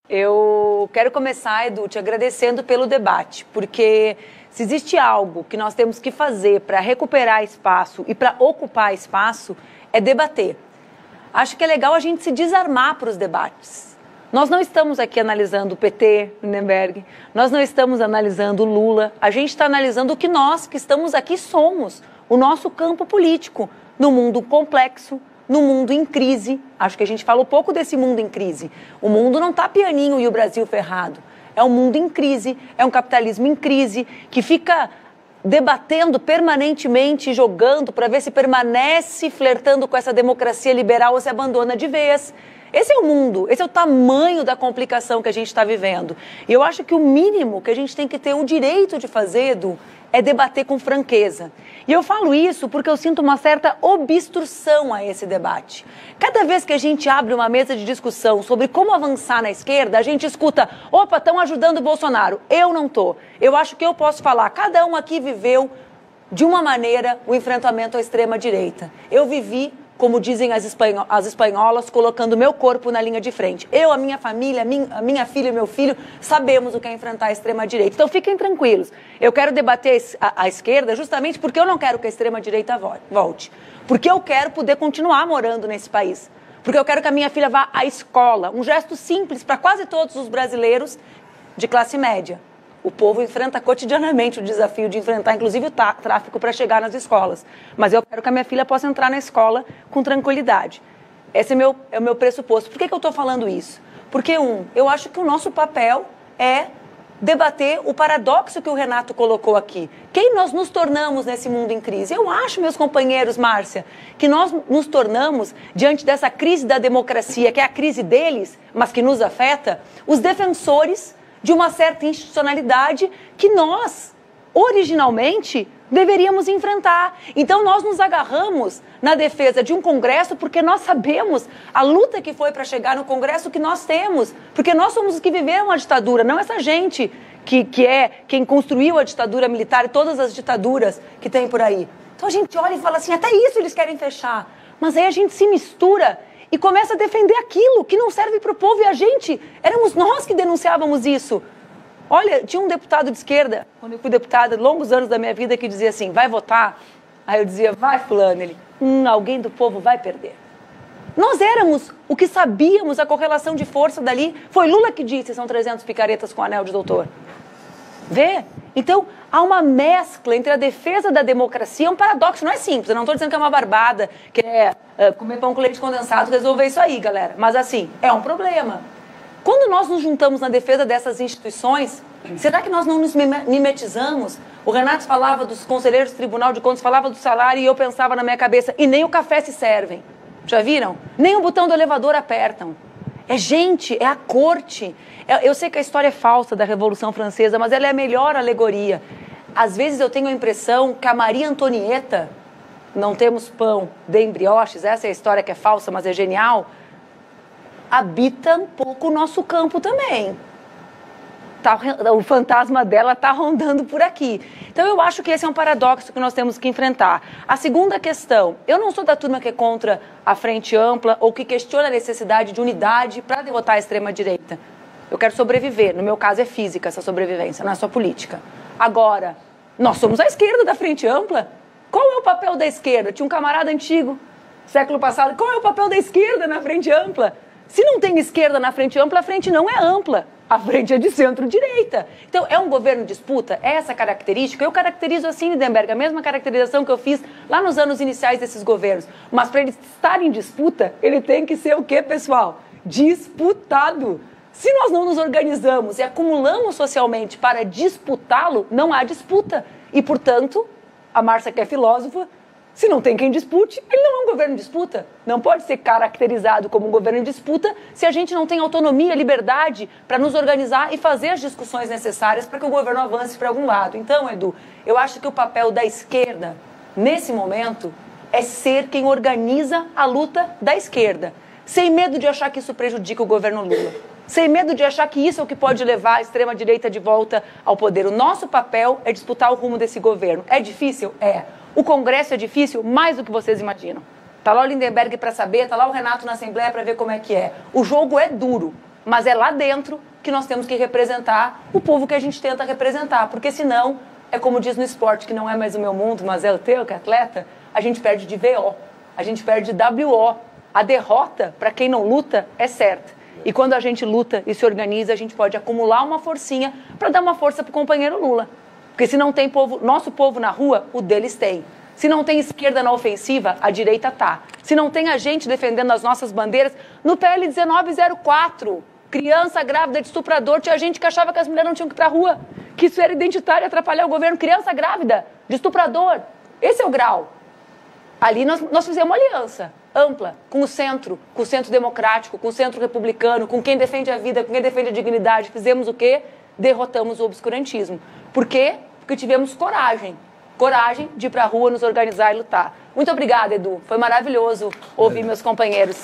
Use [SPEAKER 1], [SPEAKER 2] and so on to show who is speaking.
[SPEAKER 1] Eu quero começar, Edu, te agradecendo pelo debate, porque se existe algo que nós temos que fazer para recuperar espaço e para ocupar espaço, é debater. Acho que é legal a gente se desarmar para os debates. Nós não estamos aqui analisando o PT, Lindenberg, nós não estamos analisando o Lula, a gente está analisando o que nós que estamos aqui somos, o nosso campo político, no mundo complexo, no mundo em crise. Acho que a gente falou pouco desse mundo em crise. O mundo não está pianinho e o Brasil ferrado. É um mundo em crise, é um capitalismo em crise, que fica debatendo permanentemente, jogando para ver se permanece flertando com essa democracia liberal ou se abandona de vez. Esse é o mundo, esse é o tamanho da complicação que a gente está vivendo. E eu acho que o mínimo que a gente tem que ter o direito de fazer, Edu, é debater com franqueza. E eu falo isso porque eu sinto uma certa obstrução a esse debate. Cada vez que a gente abre uma mesa de discussão sobre como avançar na esquerda, a gente escuta, opa, estão ajudando o Bolsonaro. Eu não estou. Eu acho que eu posso falar. Cada um aqui viveu, de uma maneira, o enfrentamento à extrema-direita. Eu vivi, como dizem as espanholas, colocando meu corpo na linha de frente. Eu, a minha família, a minha filha e meu filho, sabemos o que é enfrentar a extrema-direita. Então, fiquem tranquilos. Eu quero debater a esquerda justamente porque eu não quero que a extrema-direita volte. Porque eu quero poder continuar morando nesse país. Porque eu quero que a minha filha vá à escola. Um gesto simples para quase todos os brasileiros de classe média. O povo enfrenta cotidianamente o desafio de enfrentar, inclusive, o tráfico para chegar nas escolas. Mas eu quero que a minha filha possa entrar na escola com tranquilidade. Esse é o meu pressuposto. Por que eu estou falando isso? Porque, eu acho que o nosso papel é debater o paradoxo que o Renato colocou aqui. Quem nós nos tornamos nesse mundo em crise? Eu acho, meus companheiros, Márcia, que nós nos tornamos, diante dessa crise da democracia, que é a crise deles, mas que nos afeta, os defensores de uma certa institucionalidade que nós, originalmente, deveríamos enfrentar. Então, nós nos agarramos na defesa de um Congresso porque nós sabemos a luta que foi para chegar no Congresso que nós temos. Porque nós somos os que viveram a ditadura, não essa gente que é quem construiu a ditadura militar e todas as ditaduras que tem por aí. Então, a gente olha e fala assim, até isso eles querem fechar. Mas aí a gente se mistura e começa a defender aquilo que não serve para o povo. E éramos nós que denunciávamos isso. Olha, tinha um deputado de esquerda, quando eu fui deputada, longos anos da minha vida, que dizia assim, vai votar? Aí eu dizia, vai fulano. Ele, alguém do povo vai perder. Nós éramos o que sabíamos a correlação de força dali. Foi Lula que disse, são 300 picaretas com anel de doutor. Vê? Então, há uma mescla entre a defesa da democracia, é um paradoxo, não é simples, eu não estou dizendo que é uma barbada, que é comer pão com leite condensado, resolver isso aí, galera. Mas assim, é um problema. Quando nós nos juntamos na defesa dessas instituições, será que nós não nos mimetizamos? O Renato falava dos conselheiros do Tribunal de Contas, falava do salário e eu pensava na minha cabeça, e nem o café se servem. Já viram? Nem o botão do elevador apertam. É gente, é a corte. Eu sei que a história é falsa da Revolução Francesa, mas ela é a melhor alegoria. Às vezes eu tenho a impressão que a Maria Antonieta, não temos pão, dêem brioches, essa é a história que é falsa, mas é genial, habita um pouco o nosso campo também. O fantasma dela está rondando por aqui. Então eu acho que esse é um paradoxo que nós temos que enfrentar. A segunda questão, eu não sou da turma que é contra a frente ampla ou que questiona a necessidade de unidade para derrotar a extrema-direita. Eu quero sobreviver, no meu caso é física essa sobrevivência, não é só política. Agora, nós somos a esquerda da frente ampla. Qual é o papel da esquerda? Tinha um camarada antigo, século passado, qual é o papel da esquerda na frente ampla? Se não tem esquerda na frente ampla, a frente não é ampla. A frente é de centro-direita. Então, é um governo de disputa? É essa característica? Eu caracterizo assim, Lindenberg, a mesma caracterização que eu fiz lá nos anos iniciais desses governos. Mas para ele estar em disputa, ele tem que ser o quê, pessoal? Disputado. Se nós não nos organizamos e acumulamos socialmente para disputá-lo, não há disputa. E, portanto, a Márcia, que é filósofa, se não tem quem dispute, ele não é um governo de disputa. Não pode ser caracterizado como um governo de disputa se a gente não tem autonomia, liberdade para nos organizar e fazer as discussões necessárias para que o governo avance para algum lado. Então, Edu, eu acho que o papel da esquerda, nesse momento, é ser quem organiza a luta da esquerda, sem medo de achar que isso prejudica o governo Lula, sem medo de achar que isso é o que pode levar a extrema-direita de volta ao poder. O nosso papel é disputar o rumo desse governo. É difícil? É. O Congresso é difícil mais do que vocês imaginam. Está lá o Lindenberg para saber, está lá o Renato na Assembleia para ver como é que é. O jogo é duro. mas é lá dentro que nós temos que representar o povo que a gente tenta representar, porque senão, é como diz no esporte, que não é mais o meu mundo, mas é o teu, que é atleta, a gente perde de VO, a gente perde de WO. A derrota, para quem não luta, é certa. E quando a gente luta e se organiza, a gente pode acumular uma forcinha para dar uma força para o companheiro Lula. Porque se não tem povo, nosso povo na rua, o deles tem. Se não tem esquerda na ofensiva, a direita tá. Se não tem a gente defendendo as nossas bandeiras, no PL 1904, criança grávida de estuprador, tinha gente que achava que as mulheres não tinham que ir pra rua, que isso era identitário e atrapalhar o governo. Criança grávida de estuprador. Esse é o grau. Ali nós fizemos uma aliança ampla com o centro democrático, com o centro republicano, com quem defende a vida, com quem defende a dignidade. Fizemos o quê? Derrotamos o obscurantismo. Por quê? Porque tivemos coragem de ir para a rua, nos organizar e lutar. Muito obrigada, Edu. Foi maravilhoso ouvir meus companheiros.